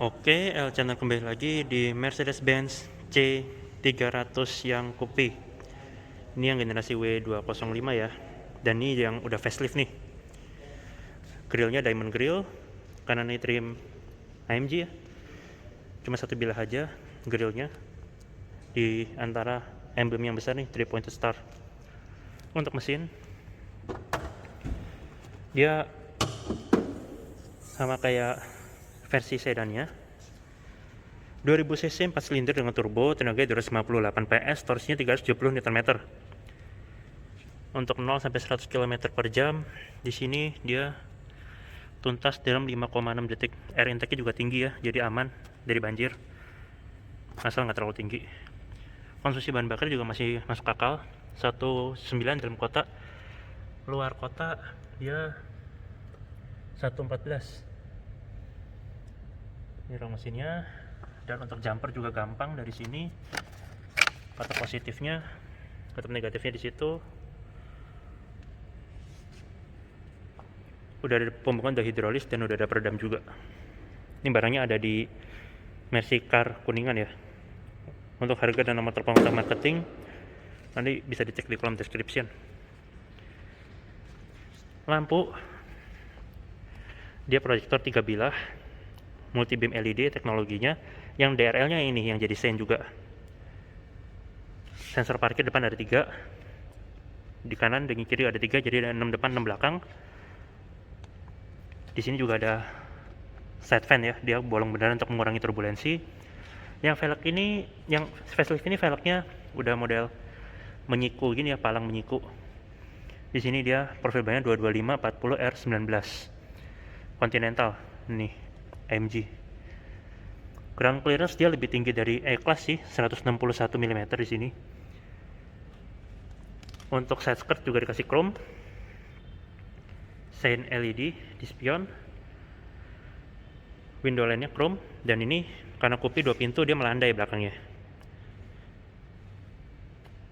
Oke, El Channel kembali lagi di Mercedes-Benz C300 yang coupe. Ini yang generasi W205 ya. Dan ini yang udah facelift nih. Grillnya diamond grill, kanannya trim AMG ya. Cuma satu bilah aja grillnya. Di antara emblem yang besar nih, 3 pointed star. Untuk mesin, dia sama kayak versi sedannya. 2000 cc 4 silinder dengan turbo, tenaga 258 PS, torsinya 370 Nm. Untuk 0 sampai 100 km per jam, di sini dia tuntas dalam 5,6 detik. Air intake-nya juga tinggi ya, jadi aman dari banjir. Asal nggak terlalu tinggi. Konsumsi bahan bakar juga masih masuk akal. 1,9 dalam kota, luar kota dia 1,14. Ini rang mesinnya. Dan untuk jumper juga gampang dari sini. Kata positifnya, kata negatifnya di situ. Udah ada pembukaan, udah hidrolis, dan udah ada peredam juga. Ini barangnya ada di Mercy Car Kuningan ya. Untuk harga dan nomor telepon kontak marketing nanti bisa dicek di kolom description. Lampu, dia proyektor 3 bilah, multi beam LED teknologinya. Yang DRL-nya ini yang jadi sen juga. Sensor parkir depan ada 3, di kanan dan kiri ada 3, jadi ada 6 depan 6 belakang. Di sini juga ada side fan ya, dia bolong beneran untuk mengurangi turbulensi. Yang velg ini, yang facelift ini velgnya udah model menyiku gini ya, palang menyiku. Di sini dia profil bannya 225 40 R19 Continental nih, AMG. Ground clearance dia lebih tinggi dari E-Class sih, 161 mm di sini. Untuk side skirt juga dikasih chrome, shine LED di spion, window line-nya chrome, dan ini karena coupe 2 pintu dia melandai belakangnya.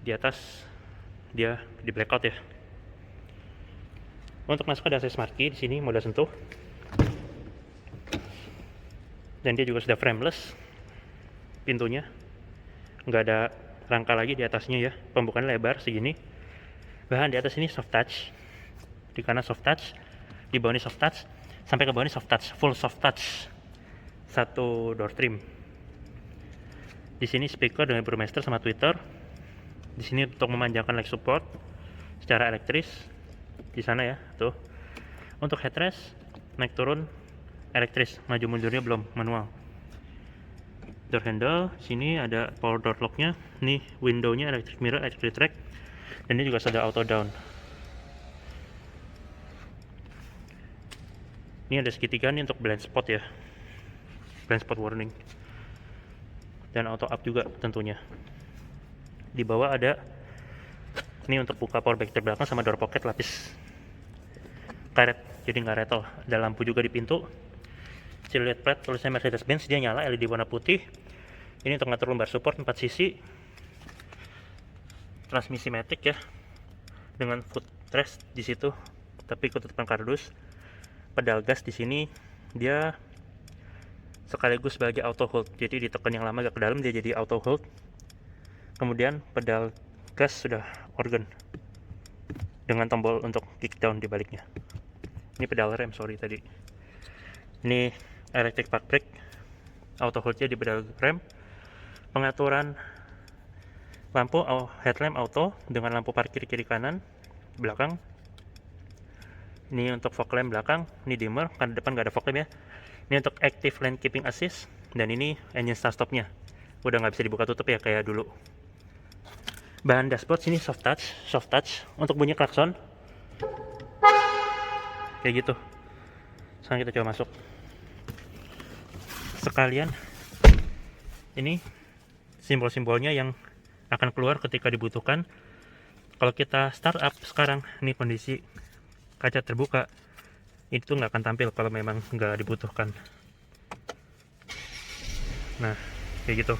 Di atas dia di blackout ya. Untuk masuk ada akses marquee di sini, mode sentuh. Dan dia juga sudah frameless pintunya, nggak ada rangka lagi di atasnya ya. Pembukaan lebar segini. Bahan di atas ini soft touch, di kanan soft touch, di bawah ini soft touch, sampai ke bawah ini soft touch, full soft touch. Satu door trim. Di sini speaker dengan Brewmaster sama tweeter. Di sini untuk memanjangkan leg support secara elektris. Di sana ya, tuh. Untuk headrest naik turun elektris, maju mundurnya belum, manual. Door handle, sini ada power door lock-nya. Nih window-nya electric mirror, electric track. Dan ini juga sudah auto down. Ini ada segitiga nih untuk blind spot ya, blind spot warning. Dan auto up juga tentunya. Di bawah ada ini untuk buka power back terbelakang sama door pocket lapis karet, jadi nggak rattle. Ada lampu juga di pintu. Silhouette plate tulisannya Mercedes-Benz, dia nyala LED warna putih. Ini untuk ngatur lumbar support 4 sisi. Transmisi matic ya, dengan footrest di situ, tapi ketutupan kardus. Pedal gas di sini dia sekaligus sebagai auto hold, jadi ditekan yang lama agak ke dalam dia jadi auto hold. Kemudian pedal gas sudah organ dengan tombol untuk kick down di baliknya. Ini pedal rem, sorry tadi. Ini electric park brake, auto hold-nya di pedal rem. Pengaturan lampu headlamp auto dengan lampu parkir kiri kanan belakang. Ini untuk fog lamp belakang, ini dimmer, karena depan nggak ada fog lamp ya. Ini untuk active lane keeping assist, dan ini engine start stopnya udah nggak bisa dibuka tutup ya kayak dulu. Bahan dashboard sini soft touch. Untuk bunyi klakson kayak gitu. Sekarang kita coba masuk. Sekalian ini simbol-simbolnya yang akan keluar ketika dibutuhkan. Kalau kita start up sekarang, ini kondisi kaca terbuka, itu nggak akan tampil kalau memang nggak dibutuhkan. Nah, kayak gitu.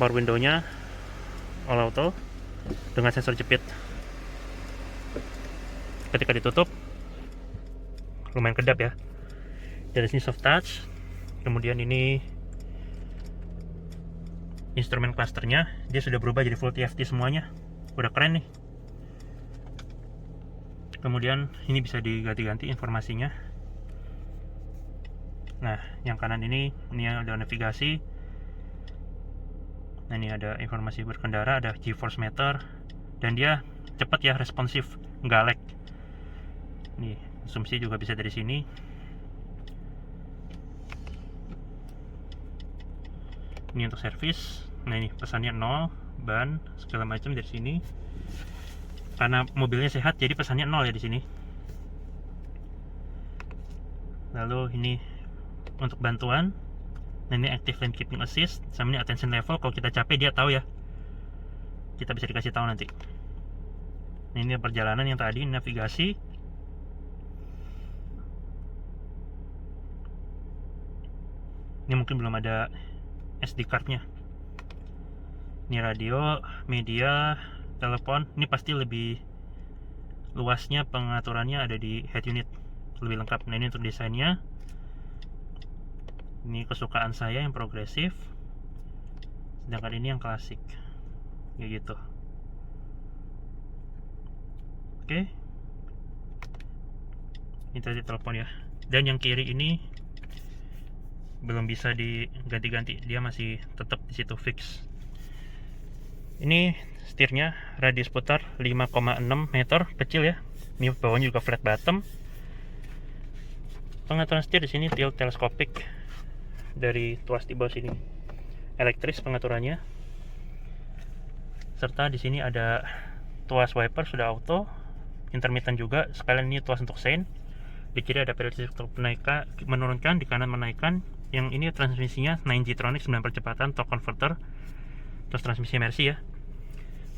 Power window-nya all auto dengan sensor jepit. Ketika ditutup, lumayan kedap ya. Dari sini soft touch, kemudian ini instrumen clusternya dia sudah berubah jadi full TFT semuanya, udah keren nih. Kemudian ini bisa diganti-ganti informasinya. Nah, yang kanan ini ada navigasi. Nah, ini ada informasi berkendara, ada G-force meter, dan dia cepat ya, responsif, nggak lag. Nih, konsumsi juga bisa dari sini. Ini untuk servis. Nah, ini pesannya 0, ban segala macam dari sini. Karena mobilnya sehat, jadi pesannya 0 ya di sini. Lalu ini untuk bantuan. Nah, ini active lane keeping assist, sama ini attention level. Kalau kita capek dia tahu ya. Kita bisa dikasih tahu nanti. Nah, ini perjalanan yang tadi, navigasi. Ini mungkin belum ada SD card-nya. Ini radio, media, telepon. Ini pasti lebih luasnya pengaturannya ada di head unit, lebih lengkap. Nah, ini untuk desainnya. Ini kesukaan saya yang progresif, sedangkan ini yang klasik, kayak gitu. Oke, ini tadi telepon ya. Dan yang kiri ini belum bisa diganti-ganti, dia masih tetap di situ fix. Ini setirnya radius putar 5,6 meter, kecil ya. Ini bawahnya juga flat bottom. Pengaturan setir di sini tilt teleskopik dari tuas di bawah sini. Elektris pengaturannya. Serta di sini ada tuas wiper sudah auto, intermittent juga. Sekalian ini tuas untuk sein. Di kiri ada pedal untuk menurunkan, di kanan menaikkan. Yang ini transmisinya 9G-tronic 9 percepatan torque converter. Terus transmisi Mercy ya.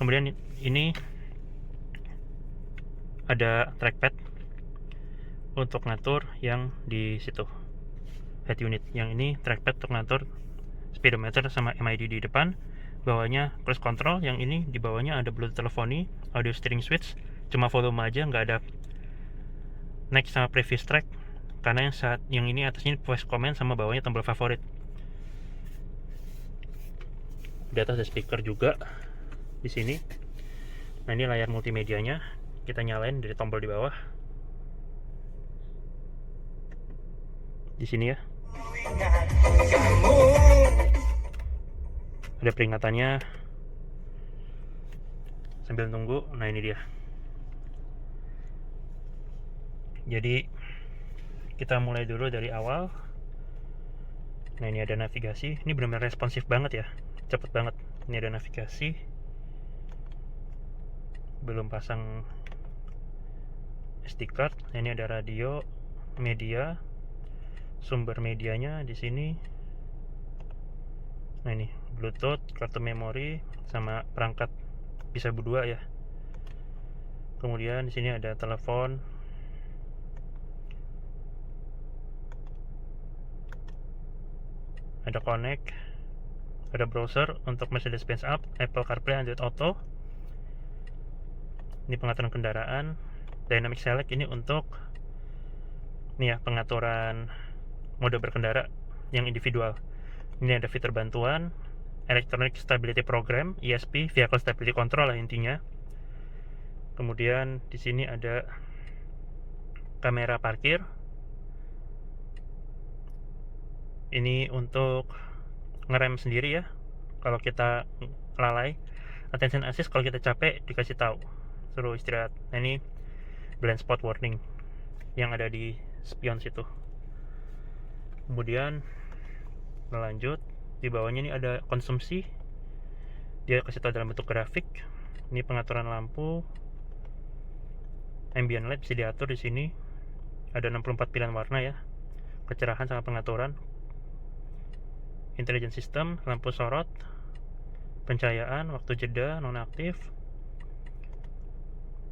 Kemudian ini ada trackpad untuk ngatur yang di situ head unit. Yang ini trackpad untuk ngatur speedometer sama MID di depan. Bawahnya cruise control. Yang ini di bawahnya ada Bluetooth teleponi, audio steering switch. Cuma volume aja, nggak ada next sama previous track. Karena yang ini atasnya voice command sama bawahnya tombol favorit. Di atas ada speaker juga di sini. Nah, ini layar multimedianya. Kita nyalain dari tombol di bawah. Di sini ya. Ada peringatannya sambil nunggu. Nah, ini dia. Jadi kita mulai dulu dari awal. Nah, ini ada navigasi. Ini benar-benar responsif banget ya, cepet banget. Ini ada navigasi. Belum pasang SD card. Nah, ini ada radio, media, sumber medianya di sini. Nah, ini Bluetooth, kartu memori, sama perangkat bisa berdua ya. Kemudian di sini ada telepon. Ada connect, ada browser untuk Mercedes-Benz App, Apple CarPlay, Android Auto. Ini pengaturan kendaraan. Dynamic Select ini untuk ya pengaturan mode berkendara yang individual. Ini ada fitur bantuan, Electronic Stability Program, ESP, Vehicle Stability Control lah intinya. Kemudian di sini ada kamera parkir. Ini untuk ngerem sendiri ya, kalau kita lalai. Attention assist kalau kita capek dikasih tahu suruh istirahat. Nah, ini blind spot warning yang ada di spion situ. Kemudian lanjut, di bawahnya ini ada konsumsi. Dia kasih tahu dalam bentuk grafik. Ini pengaturan lampu, ambient light bisa diatur di sini. Ada 64 pilihan warna ya, kecerahan sama pengaturan. Intelligent system, lampu sorot, pencahayaan, waktu jeda, nonaktif.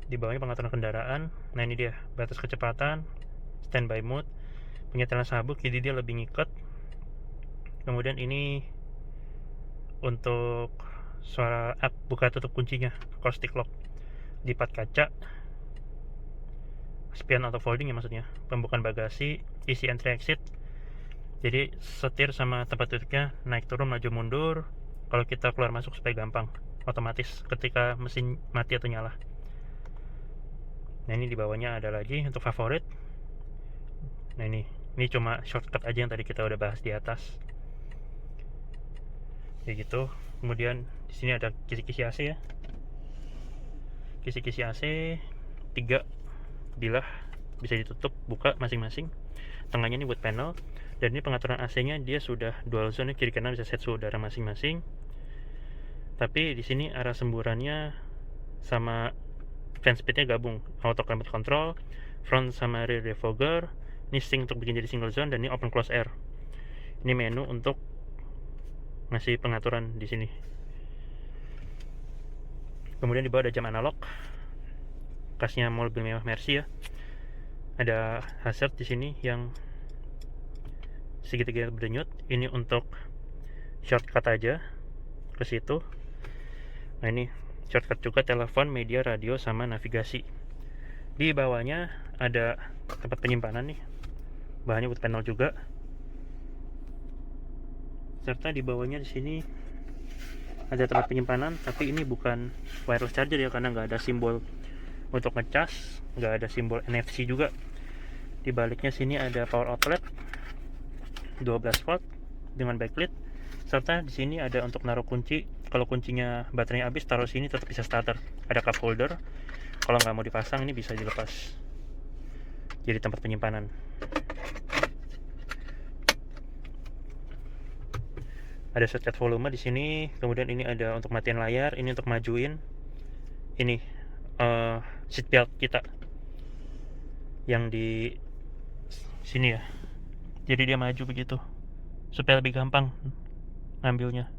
Di bawahnya pengaturan kendaraan. Nah, ini dia batas kecepatan, standby mode, penyetelan sabuk, jadi dia lebih ngikat. Kemudian ini untuk suara buka tutup kuncinya, acoustic lock, lipat kaca, spion auto folding ya, maksudnya pembukaan bagasi, isi entry exit. Jadi setir sama tempat duduknya naik turun maju mundur. Kalau kita keluar masuk supaya gampang, otomatis ketika mesin mati atau nyala. Nah ini di bawahnya ada lagi untuk favorit. Nah ini cuma shortcut aja yang tadi kita udah bahas di atas. Kayak gitu. Kemudian di sini ada kisi-kisi AC ya. Kisi-kisi AC 3 bilah, bisa ditutup buka masing-masing. Tengahnya ini wood panel, dan ini pengaturan AC-nya dia sudah dual zone, kiri kanan bisa set suhu udara masing-masing. Tapi di sini arah semburannya sama fan speednya gabung, auto climate control, front sama rear defogger, ini sync untuk bikin jadi single zone, dan ini open close air. Ini menu untuk ngasih pengaturan di sini. Kemudian di bawah ada jam analog, khasnya mobil mewah Mercy ya. Ada hazard di sini yang segitiga berdenyut, ini untuk shortcut aja ke situ. Nah ini shortcut juga telepon, media, radio, sama navigasi. Di bawahnya ada tempat penyimpanan nih, bahannya wood panel juga. Serta di bawahnya di sini ada tempat penyimpanan, tapi ini bukan wireless charger ya, karena nggak ada simbol untuk ngecas, nggak ada simbol NFC juga. Di baliknya sini ada power outlet 12 volt dengan backlit, serta di sini ada untuk naruh kunci. Kalau kuncinya baterainya habis, taruh sini tetap bisa starter. Ada cup holder, kalau nggak mau dipasang ini bisa dilepas jadi tempat penyimpanan. Ada shortcut volume di sini. Kemudian ini ada untuk matiin layar, ini untuk majuin ini seatbelt kita yang di sini ya, jadi dia maju begitu supaya lebih gampang ngambilnya.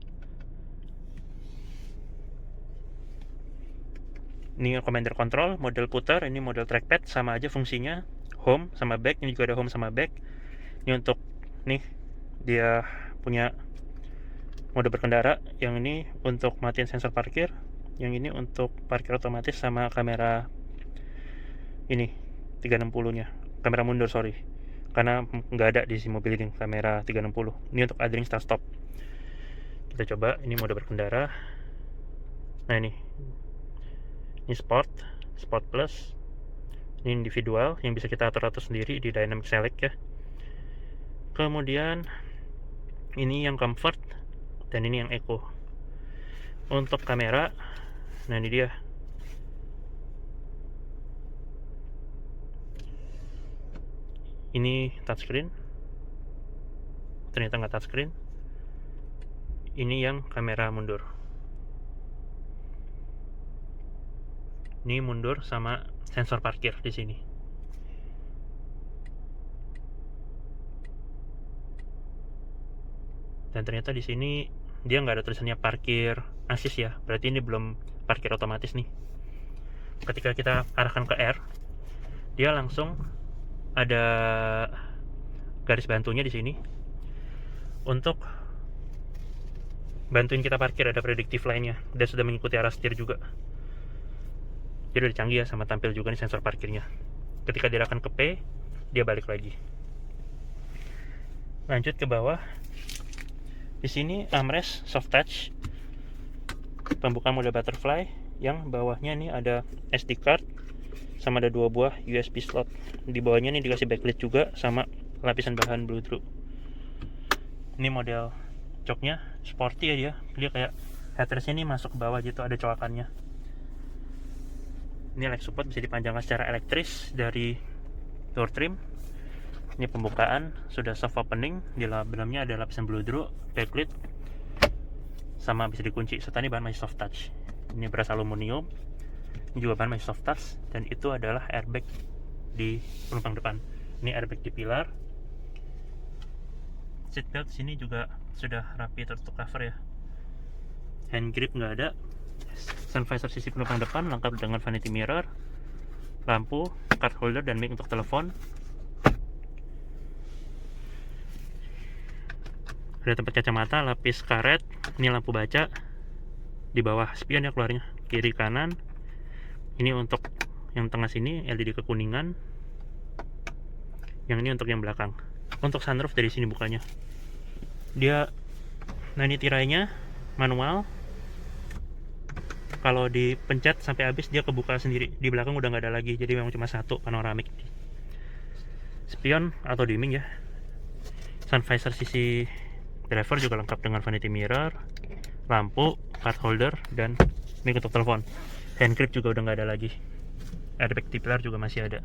Ini commander control, model putar, ini model trackpad, sama aja fungsinya. Home sama back, ini juga ada home sama back. Ini untuk nih, dia punya mode berkendara. Yang ini untuk matiin sensor parkir, yang ini untuk parkir otomatis sama kamera ini 360 nya, kamera mundur sorry, karena nggak ada di mobil ini kamera 360. Ini untuk idling start stop. Kita coba, ini mode berkendara. Nah ini sport plus, ini individual yang bisa kita atur sendiri di dynamic select ya. Kemudian ini yang comfort, dan ini yang eco. Untuk kamera, nah ini dia, ini touchscreen, ternyata nggak touchscreen. Ini yang kamera mundur, ini mundur sama sensor parkir di sini. Dan ternyata di sini dia nggak ada tulisannya parkir assist ya, berarti ini belum parkir otomatis nih. Ketika kita arahkan ke R, dia langsung ada garis bantunya di sini untuk bantuin kita parkir. Ada predictive line-nya, dia sudah mengikuti arah setir juga. Jadi udah canggih ya, sama tampil juga nih sensor parkirnya. Ketika diarahkan ke P, dia balik lagi. Lanjut ke bawah. Di sini armrest soft touch, pembukaan mode butterfly. Yang bawahnya nih ada SD card, sama ada 2 buah USB slot. Di bawahnya nih dikasih backlit juga, sama lapisan bahan Bluetooth. Ini model joknya sporty ya, dia kayak headrestnya nih masuk ke bawah gitu, ada colokannya. Ini leg support bisa dipanjangkan secara elektris dari door trim. Ini pembukaan sudah soft opening, di dalamnya ada lapisan Bluetooth, backlit, sama bisa dikunci. Serta ini bahan masih soft touch. Ini beras aluminium, ini juga bahan masih soft touch, dan itu adalah airbag di penumpang depan. Ini airbag di pilar. Seatbelt sini juga sudah rapi tertutup cover ya. Hand grip nggak ada. Sun visor sisi penumpang depan lengkap dengan vanity mirror, lampu, card holder, dan mic untuk telepon. Ada tempat kacamata, lapis karet, ini lampu baca. Di bawah spion ya keluarnya, kiri kanan. Ini untuk yang tengah sini LED kekuningan. Yang ini untuk yang belakang. Untuk sunroof dari sini bukanya. Nah ini tirainya manual. Kalau dipencet sampai habis dia kebuka sendiri. Di belakang udah nggak ada lagi, jadi memang cuma satu panoramik. Spion auto dimming ya. Sun visor sisi driver juga lengkap dengan vanity mirror, lampu, card holder, dan mic untuk telepon. Hand grip juga udah nggak ada lagi. Airbag tipilar juga masih ada.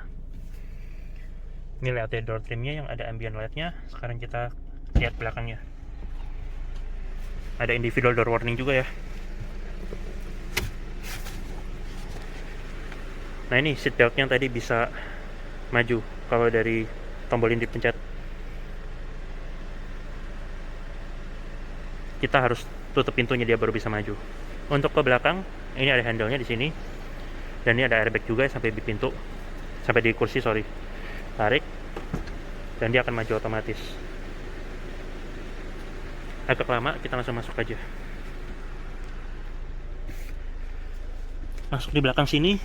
Ini layout door trimnya yang ada ambient lightnya. Sekarang kita lihat belakangnya. Ada individual door warning juga ya. Nah ini seatbeltnya tadi bisa maju kalau dari tombol ini dipencet. Kita harus tutup pintunya dia baru bisa maju. Untuk ke belakang ini ada handle-nya di sini, dan ini ada airbag juga sampai di pintu, sampai di kursi sorry. Tarik dan dia akan maju otomatis. Agak lama, kita langsung masuk aja. Masuk di belakang sini.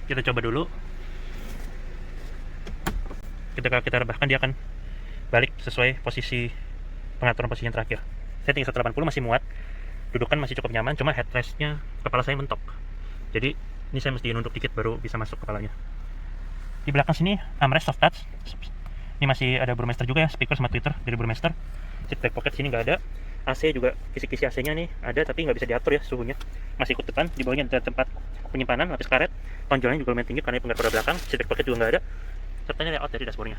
Kita coba dulu. Ketika kita rebahkan dia akan balik sesuai posisi pengaturan posisi yang terakhir. Setting 180 masih muat, dudukan masih cukup nyaman, cuma headrestnya kepala saya mentok. Jadi ini saya mesti nunduk dikit baru bisa masuk kepalanya. Di belakang sini armrest soft touch. Ini masih ada Burmester juga ya, speaker sama tweeter dari Burmester. Seat back pocket sini nggak ada. AC juga, kisi-kisi AC-nya nih ada tapi nggak bisa diatur ya suhunya. Masih ikut depan, di bawahnya ada tempat penyimpanan lapis karet. Tonjolannya juga lumayan tinggi karena pengatur roda belakang. Seat back pocket juga nggak ada. Serta ini layout dari dashboardnya.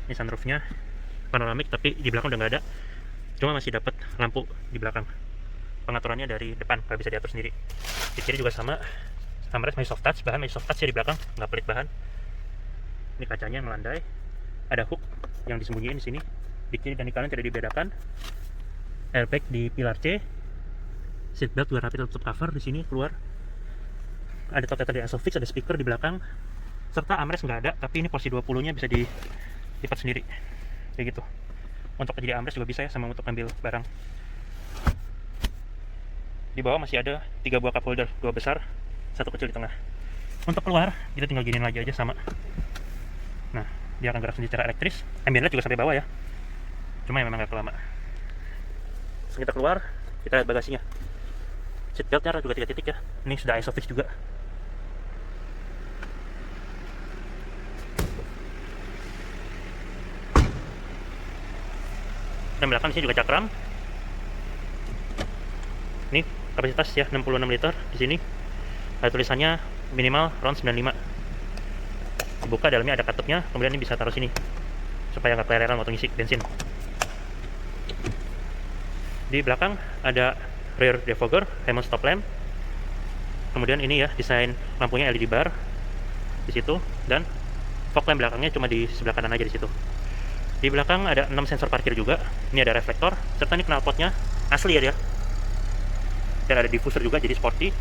Ini sunroofnya panoramik tapi di belakang udah nggak ada. Cuma masih dapat lampu di belakang. Pengaturannya dari depan, nggak bisa diatur sendiri. Di kiri juga sama. Armrest masih soft touch, bahan masih soft touch ya di belakang, nggak pelit bahan. Ini kacanya yang melandai. Ada hook yang disembunyiin di sini. Di kiri dan di kanan tidak dibedakan. Airbag di pilar C. Seatbelt juga rapi tertutup cover di sini keluar. Ada top tether di Isofix, ada speaker di belakang. Serta armrest nggak ada, tapi ini porsi 20-nya bisa dilipat sendiri. Kayak gitu. Untuk jadi armrest juga bisa ya, sama untuk ambil barang. Di bawah masih ada 3 buah cup holder, 2 besar, 1 kecil di tengah. Untuk keluar, kita tinggal giniin lagi aja sama. Nah, dia akan gerak sendiri secara elektris. Ambient light juga sampai bawah ya. Cuma yang memang agak lama. Terus kita keluar, kita lihat bagasinya. Seatbeltnya juga 3 titik ya. Ini sudah Isofix juga. Dan belakang sini juga cakram. Ini kapasitas ya 66 liter di sini. Ada tulisannya minimal round 95. Dibuka, dalamnya ada katupnya, kemudian ini bisa taruh sini supaya nggak kelereran waktu ngisi bensin. Di belakang ada rear defogger, remote stop lamp. Kemudian ini ya desain lampunya LED bar di situ, dan fog lamp belakangnya cuma di sebelah kanan aja di situ. Di belakang ada 6 sensor parkir juga. Ini ada reflektor, serta ini knalpotnya asli ya dia. Dan ada diffuser juga jadi sporty.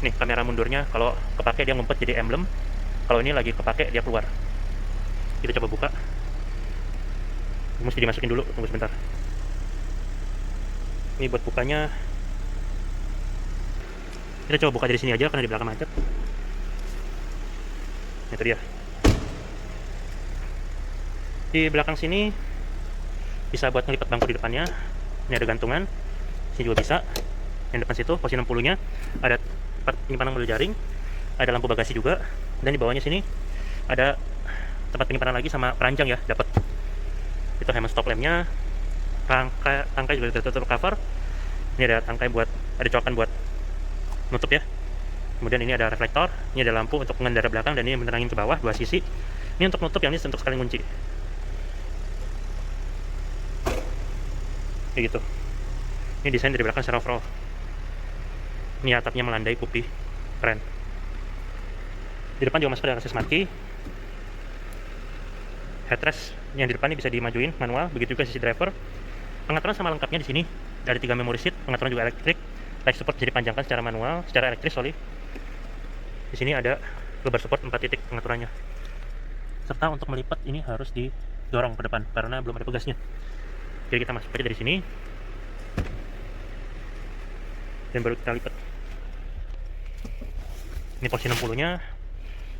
Nih kamera mundurnya, kalau kepake dia ngumpet jadi emblem. Kalau ini lagi kepake dia keluar. Kita coba buka. Mesti dimasukin dulu, tunggu sebentar. Ini buat bukanya. Kita coba buka dari sini aja karena di belakang macet. Itu dia. Di belakang sini bisa buat ngelipat bangku di depannya. Ini ada gantungan. Sini juga bisa. Yang depan situ posisi 60-nya ada penyimpanan mobil jaring. Ada lampu bagasi juga. Dan di bawahnya sini ada tempat penyimpanan lagi sama keranjang ya, dapat. Itu hemat stop lampnya. Tangkai juga tertutup cover. Ini ada tangkai buat, ada colokan buat nutup ya. Kemudian ini ada reflektor, ini ada lampu untuk pengendara belakang, dan ini menerangin ke bawah 2 sisi. Ini untuk nutup, yang ini untuk sekali kunci. Kayak gitu. Ini desain dari belakang secara overall. Ini atapnya melandai putih, keren. Di depan juga masuk ada akses marquee. Headrest yang di depan ini bisa dimajuin manual, begitu juga sisi driver. Pengaturan sama lengkapnya di sini. Dari 3 memory seat, pengaturan juga elektrik. Light support jadi panjangkan secara manual, secara elektris sorry. Di sini ada lebar support 4 titik pengaturannya. Serta untuk melipat ini harus didorong ke depan karena belum ada pegasnya. Jadi kita masuk aja dari sini. Dan baru kita lipat. Ini porsi 60 nya,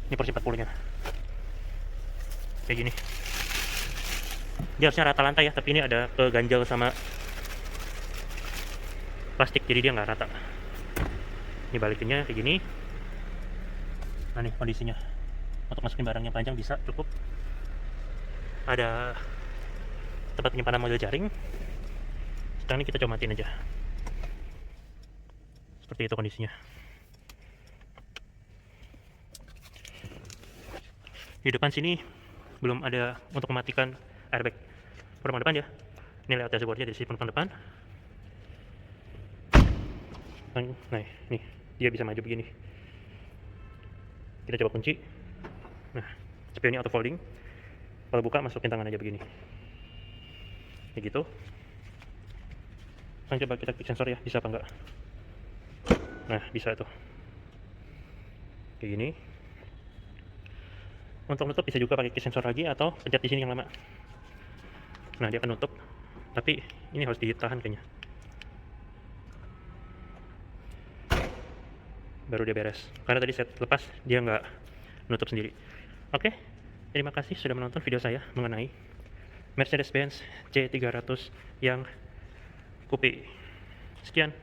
ini porsi 40 nya kayak gini. Dia harusnya rata lantai ya, tapi ini ada keganjal sama plastik, jadi dia nggak rata. Ini balikinnya kayak gini. Nah nih kondisinya, untuk masukin barangnya panjang bisa cukup. Ada tempat penyimpanan model jaring. Sekarang ini kita coba matiin aja. Seperti itu kondisinya. Di depan sini belum ada untuk mematikan airbag penumpang depan ya. Ini layout dashboardnya dari sisi penumpang depan. Nah, nih dia bisa maju begini. Kita coba kunci. Nah, spionnya auto folding. Kalau buka masukin tangan aja begini. Kayak gitu. Sekarang coba kita klik sensor ya, bisa apa enggak. Nah, bisa tuh. Kayak gini. Untuk nutup bisa juga pakai key sensor lagi atau pencet di sini yang lama. Nah, dia akan nutup. Tapi ini harus ditahan kayaknya. Baru dia beres. Karena tadi saya lepas, dia nggak nutup sendiri. Oke, terima kasih sudah menonton video saya mengenai Mercedes-Benz C300 yang coupe. Sekian.